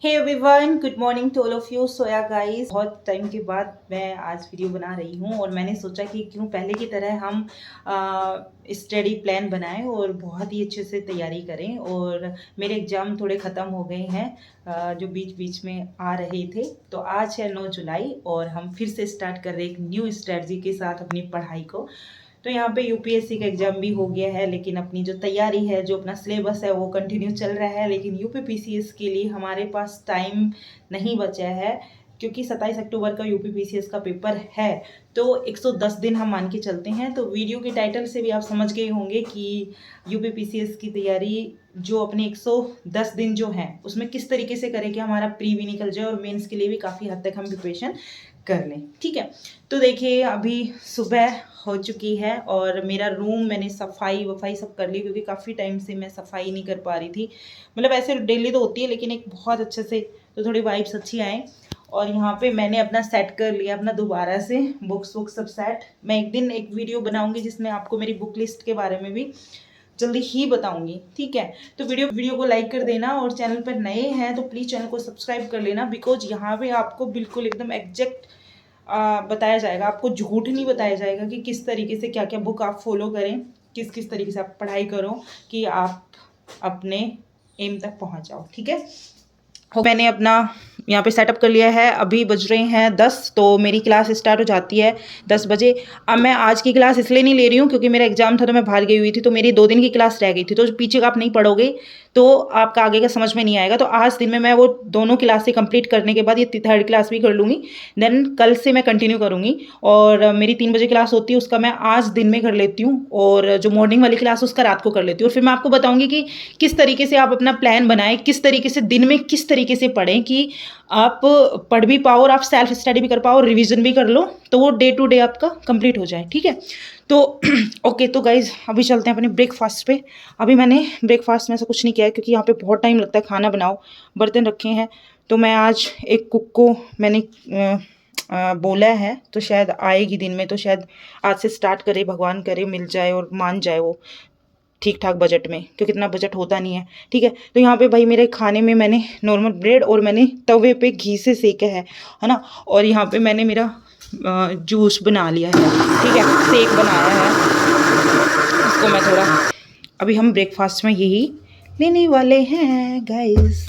Hey everyone, good morning to all of you. So yeah guys, बहुत time के बाद मैं आज वीडियो बना रही हूँ और मैंने सोचा कि क्यों पहले की तरह हम स्टडी प्लान बनाएं और बहुत ही अच्छे से तैयारी करें। और मेरे एग्ज़ाम थोड़े ख़त्म हो गए हैं जो बीच बीच में आ रहे थे। तो आज है 9 जुलाई और हम फिर से स्टार्ट कर रहे हैं एक न्यू स्ट्रेटजी के साथ अपनी पढ़ाई को। तो यहाँ पे यूपीएससी का एग्ज़ाम भी हो गया है, लेकिन अपनी जो तैयारी है, जो अपना सिलेबस है, वो कंटिन्यू चल रहा है। लेकिन यूपी पीसीएस के लिए हमारे पास टाइम नहीं बचा है, क्योंकि 27 अक्टूबर का यूपी पीसीएस का पेपर है। तो 110 दिन हम मान के चलते हैं। तो वीडियो के टाइटल से भी आप समझ गए होंगे कि यूपी पीसीएस की तैयारी जो अपने 110 दिन जो हैं उसमें किस तरीके से करें कि हमारा प्री भी निकल जाए और मेंस के लिए भी काफ़ी हद तक हम प्रिपरेशन कर लें। ठीक है, तो देखिए अभी सुबह हो चुकी है और मेरा रूम मैंने सफाई वफाई सब कर ली, क्योंकि काफ़ी टाइम से मैं सफाई नहीं कर पा रही थी। मतलब ऐसे डेली तो होती है, लेकिन एक बहुत अच्छे से तो थोड़ी वाइब्स अच्छी आए। और यहाँ पे मैंने अपना सेट कर लिया अपना दोबारा से बुक्स सब सेट। मैं एक दिन एक वीडियो बनाऊंगी जिसमें आपको मेरी बुक लिस्ट के बारे में भी जल्दी ही बताऊंगी। ठीक है, तो वीडियो को लाइक कर देना और चैनल पर नए हैं तो प्लीज़ चैनल को सब्सक्राइब कर लेना, बिकॉज यहाँ पे आपको बिल्कुल एकदम एग्जैक्ट बताया जाएगा। आपको झूठ नहीं बताया जाएगा कि किस तरीके से क्या क्या बुक आप फॉलो करें, किस किस तरीके से आप पढ़ाई करो कि आप अपने एम तक पहुंच जाओ। ठीक है, मैंने अपना यहाँ पे सेटअप कर लिया है। अभी बज रहे हैं 10, तो मेरी क्लास स्टार्ट हो जाती है 10 बजे। अब मैं आज की क्लास इसलिए नहीं ले रही हूँ क्योंकि मेरा एग्जाम था तो मैं बाहर गई हुई थी, तो मेरी 2 दिन की क्लास रह गई थी। तो पीछे का आप नहीं पढ़ोगे तो आपका आगे का समझ में नहीं आएगा। तो आज दिन में मैं वो दोनों क्लासें कंप्लीट करने के बाद ये थर्ड क्लास भी कर लूँगी। देन कल से मैं कंटिन्यू करूँगी। और मेरी 3 बजे क्लास होती है, उसका मैं आज दिन में कर लेती हूँ, और जो मॉर्निंग वाली क्लास उसका रात को कर लेती हूँ। और फिर मैं आपको बताऊँगी कि किस तरीके से आप अपना प्लान बनाएं, किस तरीके से दिन में किस तरीके से पढ़ें कि आप पढ़ भी पाओ और आप सेल्फ स्टडी भी कर पाओ और रिवीजन भी कर लो, तो वो डे टू डे आपका कंप्लीट हो जाए। ठीक है, तो ओके, तो गाइज अभी चलते हैं अपने ब्रेकफास्ट पे। अभी मैंने ब्रेकफास्ट में ऐसा कुछ नहीं किया है क्योंकि यहाँ पे बहुत टाइम लगता है खाना बनाओ, बर्तन रखे हैं। तो मैं आज एक कुक को मैंने बोला है, तो शायद आएगी दिन में, तो शायद आज से स्टार्ट करे, भगवान करे मिल जाए और मान जाए वो ठीक ठाक बजट में, क्योंकि इतना बजट होता नहीं है। ठीक है, तो यहाँ पे भाई मेरे खाने में मैंने नॉर्मल ब्रेड और मैंने तवे पे घी से सेका है ना। और यहाँ पे मैंने मेरा जूस बना लिया है। ठीक है, शेक बनाया है, इसको मैं थोड़ा अभी हम ब्रेकफास्ट में यही लेने वाले हैं गाइस।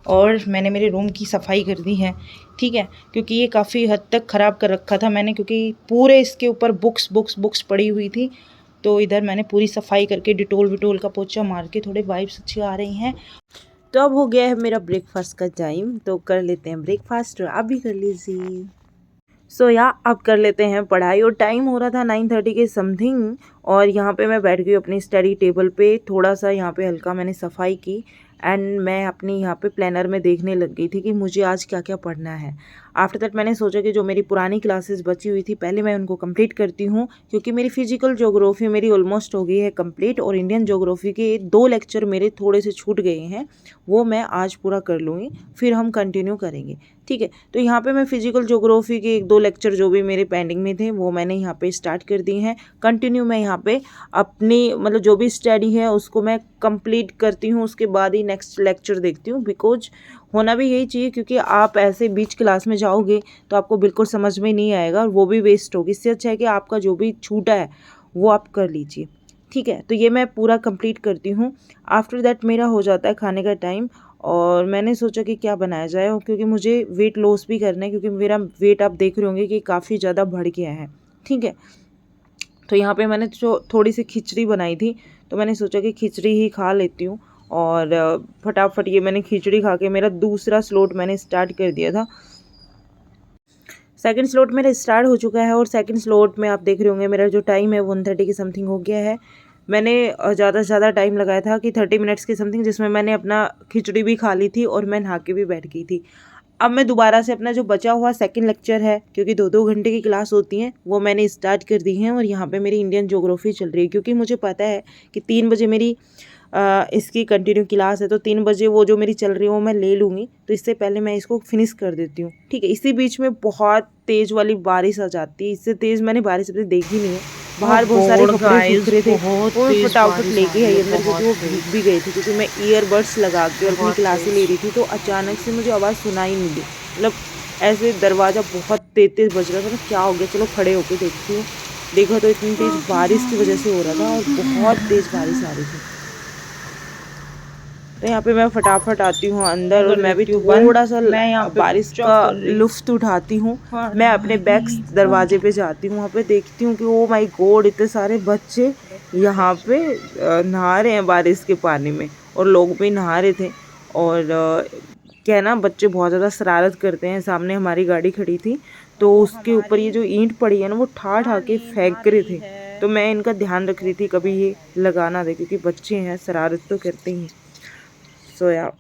और मैंने मेरे रूम की सफाई कर दी है। ठीक है, क्योंकि ये काफ़ी हद तक ख़राब कर रखा था मैंने, क्योंकि पूरे इसके ऊपर बुक्स पड़ी हुई थी। तो इधर मैंने पूरी सफाई करके डिटोल विटोल का पोछा मार के थोड़े वाइब्स अच्छी आ रही हैं। तो अब हो गया है मेरा ब्रेकफास्ट का टाइम, तो कर लेते हैं ब्रेकफास्ट। आप भी कर लीजिए। सो अब कर लेते हैं पढ़ाई। और टाइम हो रहा था 9:30 के समथिंग, और यहाँ पे मैं बैठ गई अपनी स्टडी टेबल पे। थोड़ा सा यहाँ पे हल्का मैंने सफाई की एंड मैं अपनी यहाँ पे प्लानर में देखने लग गई थी कि मुझे आज क्या क्या पढ़ना है। आफ्टर दैट मैंने सोचा कि जो मेरी पुरानी क्लासेस बची हुई थी पहले मैं उनको कंप्लीट करती हूँ, क्योंकि मेरी फिजिकल ज्योग्राफी मेरी ऑलमोस्ट हो गई है कंप्लीट, और इंडियन ज्योग्राफी के 2 लेक्चर मेरे थोड़े से छूट गए हैं, वो मैं आज पूरा कर लूँगी, फिर हम कंटिन्यू करेंगे। ठीक है, तो यहाँ पे मैं फिजिकल ज्योग्राफी के 1-2 लेक्चर जो भी मेरे पेंडिंग में थे वो मैंने यहाँ पे स्टार्ट कर दिए हैं। कंटिन्यू मैं यहाँ पे अपनी मतलब जो भी स्टडी है उसको मैं कंप्लीट करती हूँ, उसके बाद ही नेक्स्ट लेक्चर देखती हूँ। बिकॉज होना भी यही चाहिए, क्योंकि आप ऐसे बीच क्लास में जाओगे तो आपको बिल्कुल समझ में नहीं आएगा और वो भी वेस्ट होगी। इससे अच्छा है कि आपका जो भी छूटा है वो आप कर लीजिए। ठीक है, तो ये मैं पूरा कंप्लीट करती हूँ। आफ्टर दैट मेरा हो जाता है खाने का टाइम, और मैंने सोचा कि क्या बनाया जाए, क्योंकि मुझे वेट लॉस भी करना है, क्योंकि मेरा वेट आप देख रहे होंगे कि काफ़ी ज़्यादा बढ़ गया है। ठीक है, तो यहाँ पे मैंने जो थोड़ी सी खिचड़ी बनाई थी, तो मैंने सोचा कि खिचड़ी ही खा लेती हूँ। और फटाफट ये मैंने खिचड़ी खा के मेरा दूसरा स्लॉट मैंने स्टार्ट कर दिया था। सेकंड स्लॉट मेरा स्टार्ट हो चुका है, और सेकंड स्लॉट में आप देख रहे होंगे मेरा जो टाइम है 1:30 के समथिंग हो गया है। मैंने ज़्यादा से ज़्यादा टाइम लगाया था कि 30 मिनट्स के समथिंग, जिसमें मैंने अपना खिचड़ी भी खा ली थी और मैं नहा के भी बैठ गई थी। अब मैं दोबारा से अपना जो बचा हुआ सेकंड लेक्चर है, क्योंकि 2-2 घंटे की क्लास होती हैं, वो मैंने स्टार्ट कर दी हैं। और यहाँ पे मेरी इंडियन ज्योग्राफी चल रही है, क्योंकि मुझे पता है कि 3 बजे मेरी इसकी कंटिन्यू क्लास है, तो 3 बजे वो जो मेरी चल रही है वो मैं ले लूँगी। तो इससे पहले मैं इसको फिनिश कर देती हूँ। ठीक है, इसी बीच में बहुत तेज़ वाली बारिश आ जाती है, इससे तेज़ मैंने बारिश अपनी देखी नहीं है। बाहर बहुत सारे कपड़े सूख रहे थे, बहुत वो मैं तेज फटाफट बारिश आ लेके रही आई है, अंदर, क्योंकि वो बहुत भीग तेज, भी गई थी, क्योंकि मैं ईयरबड्स लगा के और अपनी बहुत क्लासें ले तेज। रही थी। तो अचानक से मुझे आवाज़ सुनाई नहीं दी, मतलब ऐसे दरवाज़ा बहुत तेज तेज बज रहा था ना, क्या हो गया, चलो खड़े होके देखती हूँ। देखा तो इतनी तेज बारिश की वजह से हो रहा था, और बहुत तेज बारिश आ रही थी। तो यहाँ पे मैं फटाफट आती हूँ अंदर, और कर मैं भी देती हूँ थोड़ा सा बंद, मैं यहाँ पे बारिश का चेक कर रही लुफ्त उठाती हूँ। पानी मैं अपने बैक दरवाजे पे जाती हूँ, वहाँ पे देखती हूँ कि ओ माय गॉड, इतने सारे बच्चे यहाँ पे नहा रहे हैं बारिश के पानी में, और लोग भी नहा रहे थे। और क्या है ना, बच्चे बहुत ज़्यादा शरारत करते हैं। सामने हमारी गाड़ी खड़ी थी, तो उसके ऊपर ये जो ईंट पड़ी है ना, वो ठा ठा के फेंक रहे थे। तो मैं इनका ध्यान रख रही थी कभी ये लगा ना दे, क्योंकि बच्चे हैं, शरारत तो करते ही हैं। सोया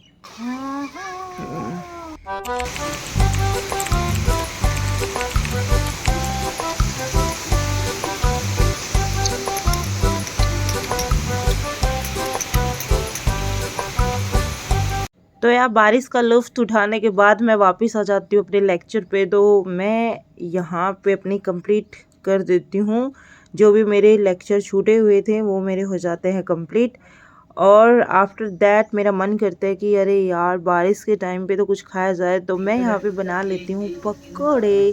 तो यार, बारिश का लुत्फ़ उठाने के बाद मैं वापस आ जाती हूँ अपने लेक्चर पे। तो मैं यहाँ पे अपनी कंप्लीट कर देती हूँ, जो भी मेरे लेक्चर छूटे हुए थे वो मेरे हो जाते हैं कंप्लीट। और आफ्टर दैट मेरा मन करता है कि अरे यार, बारिश के टाइम पे तो कुछ खाया जाए, तो मैं यहाँ पे बना लेती हूँ पकौड़े।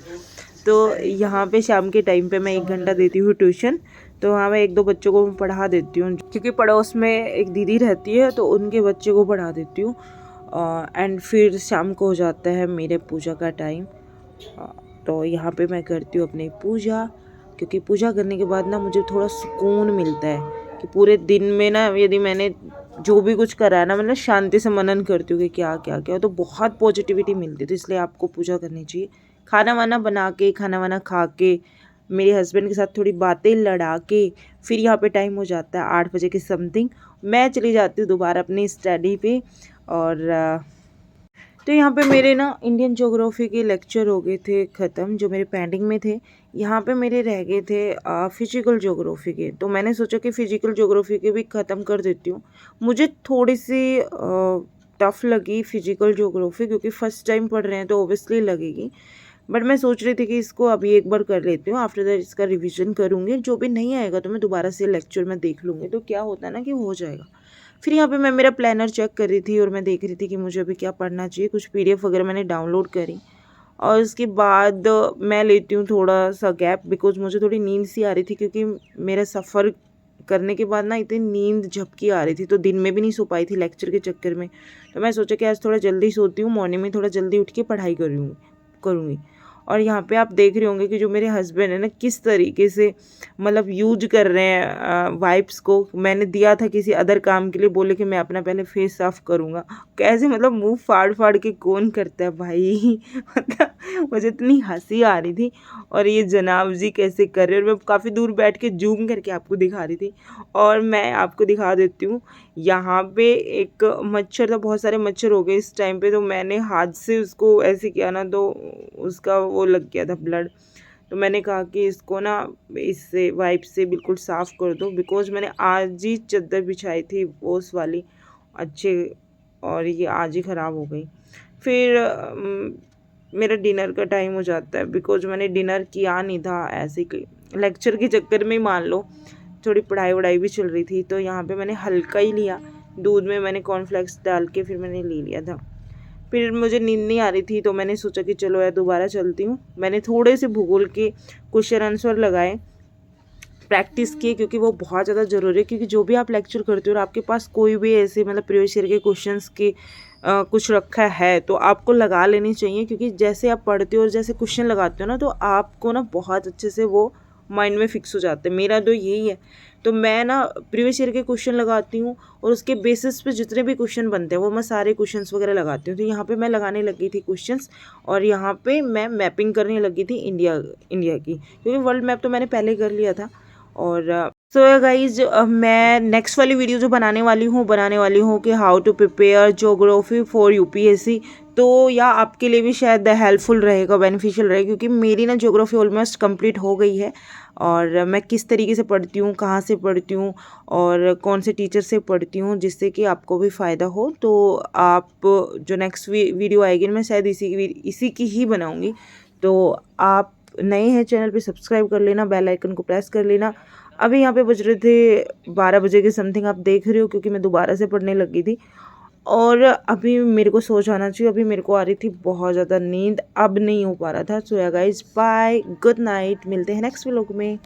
तो यहाँ पे शाम के टाइम पे मैं 1 घंटा देती हूँ ट्यूशन। तो वहाँ मैं 1-2 बच्चों को पढ़ा देती हूँ, क्योंकि पड़ोस में एक दीदी रहती है, तो उनके बच्चे को पढ़ा देती हूँ। एंड फिर शाम को हो जाता है मेरे पूजा का टाइम। तो यहाँ पे मैं करती हूँ अपनी पूजा, क्योंकि पूजा करने के बाद ना मुझे थोड़ा सुकून मिलता है कि पूरे दिन में ना, यदि मैंने जो भी कुछ करा है ना, मतलब शांति से मनन करती हूँ कि क्या क्या क्या, तो बहुत पॉजिटिविटी मिलती है। तो इसलिए आपको पूजा करनी चाहिए। खाना वाना बना के, खाना वाना खा के, मेरे हस्बैंड के साथ थोड़ी बातें लड़ा के, फिर यहाँ पे टाइम हो जाता है 8 बजे के समथिंग। मैं चली जाती हूँ दोबारा अपनी स्टडी पे। और तो यहाँ पे मेरे ना इंडियन ज्योग्राफी के लेक्चर हो गए थे ख़त्म, जो मेरे पेंडिंग में थे। यहाँ पे मेरे रह गए थे फिजिकल ज्योग्राफी के। तो मैंने सोचा कि फिजिकल ज्योग्राफी के भी ख़त्म कर देती हूँ। मुझे थोड़ी सी टफ़ लगी फिजिकल ज्योग्राफी, क्योंकि फ़र्स्ट टाइम पढ़ रहे हैं तो ओबियसली लगेगी। बट मैं सोच रही थी कि इसको अभी एक बार कर लेती हूँ, आफ्टर दैट इसका रिविज़न करूँगी। जो भी नहीं आएगा तो मैं दोबारा से लेक्चर में देख लूँगी, तो क्या होता है ना कि हो जाएगा। फिर यहाँ पे मैं मेरा प्लानर चेक कर रही थी, और मैं देख रही थी कि मुझे अभी क्या पढ़ना चाहिए। कुछ पीडीएफ वगैरह मैंने डाउनलोड करी, और उसके बाद मैं लेती हूँ थोड़ा सा गैप, बिकॉज मुझे थोड़ी नींद सी आ रही थी, क्योंकि मेरा सफ़र करने के बाद ना इतनी नींद झपकी आ रही थी, तो दिन में भी नहीं सो पाई थी लेक्चर के चक्कर में। तो मैं सोचा कि आज थोड़ा जल्दी सोती हूँ, मॉर्निंग में थोड़ा जल्दी उठ के पढ़ाई करूँगी। और यहाँ पे आप देख रहे होंगे कि जो मेरे हस्बैंड है ना, किस तरीके से मतलब यूज कर रहे हैं वाइप्स को। मैंने दिया था किसी अदर काम के लिए, बोले कि मैं अपना पहले फेस साफ करूँगा। कैसे मतलब मुंह फाड़ फाड़ के कौन करता है भाई मतलब मुझे इतनी हंसी आ रही थी। और ये जनाब जी कैसे कर रहे हैं, और मैं काफ़ी दूर बैठ के जूम करके आपको दिखा रही थी। और मैं आपको दिखा देती हूँ, यहाँ पे एक मच्छर था, बहुत सारे मच्छर हो गए इस टाइम पे। तो मैंने हाथ से उसको ऐसे किया ना, तो उसका वो लग गया था ब्लड। तो मैंने कहा कि इसको ना इससे वाइप से बिल्कुल साफ़ कर दो, बिकॉज़ मैंने आज ही चादर बिछाई थी ओस वाली अच्छे, और ये आज ही ख़राब हो गई। फिर मेरा डिनर का टाइम हो जाता है, बिकॉज़ मैंने डिनर किया नहीं था, ऐसे ही लेक्चर के चक्कर में ही मान लो, थोड़ी पढ़ाई वढ़ाई भी चल रही थी। तो यहाँ पे मैंने हल्का ही लिया, दूध में मैंने कॉर्नफ्लेक्स डाल के फिर मैंने ले लिया था। फिर मुझे नींद नहीं आ रही थी, तो मैंने सोचा कि चलो यार दोबारा चलती हूँ। मैंने थोड़े से भूगोल के क्वेश्चन आंसर लगाए, प्रैक्टिस किए, क्योंकि वो बहुत ज़्यादा ज़रूरी है। क्योंकि जो भी आप लेक्चर करते हो और आपके पास कोई भी ऐसे मतलब प्रीवियस ईयर के क्वेश्चंस के कुछ रखा है, तो आपको लगा लेनी चाहिए। क्योंकि जैसे आप पढ़ते हो और जैसे क्वेश्चन लगाते हो ना, तो आपको ना बहुत अच्छे से वो माइंड में फिक्स हो जाते हैं। मेरा तो यही है। तो मैं ना प्रीवियस ईयर के क्वेश्चन लगाती हूँ, और उसके बेसिस पे जितने भी क्वेश्चन बनते हैं वो मैं सारे क्वेश्चंस वगैरह लगाती हूँ। तो यहाँ पे मैं लगाने लगी थी क्वेश्चंस, और यहाँ पे मैं मैपिंग करने लगी थी इंडिया की, क्योंकि वर्ल्ड मैप तो मैंने पहले कर लिया था। और सो गाइज, मैं नेक्स्ट वाली वीडियो जो बनाने वाली हूँ कि how to prepare geography for UPSC. तो या आपके लिए भी शायद हेल्पफुल रहेगा, बेनिफिशियल रहेगा, क्योंकि मेरी ना ज्योग्राफी ऑलमोस्ट कंप्लीट हो गई है। और मैं किस तरीके से पढ़ती हूँ, कहाँ से पढ़ती हूँ, और कौन से टीचर से पढ़ती हूँ, जिससे कि आपको भी फ़ायदा हो। तो आप जो नेक्स्ट वीडियो आएगी मैं शायद इसी की ही बनाऊँगी। तो आप नए हैं चैनल पे सब्सक्राइब कर लेना, बेल आइकन को प्रेस कर लेना। अभी यहाँ पे बज रहे थे 12 बजे के समथिंग, आप देख रहे हो, क्योंकि मैं दोबारा से पढ़ने लगी थी और अभी मेरे को सो जाना चाहिए। अभी मेरे को आ रही थी बहुत ज़्यादा नींद, अब नहीं हो पा रहा था। सो yeah guys bye, good night, मिलते हैं नेक्स्ट व्लॉग में।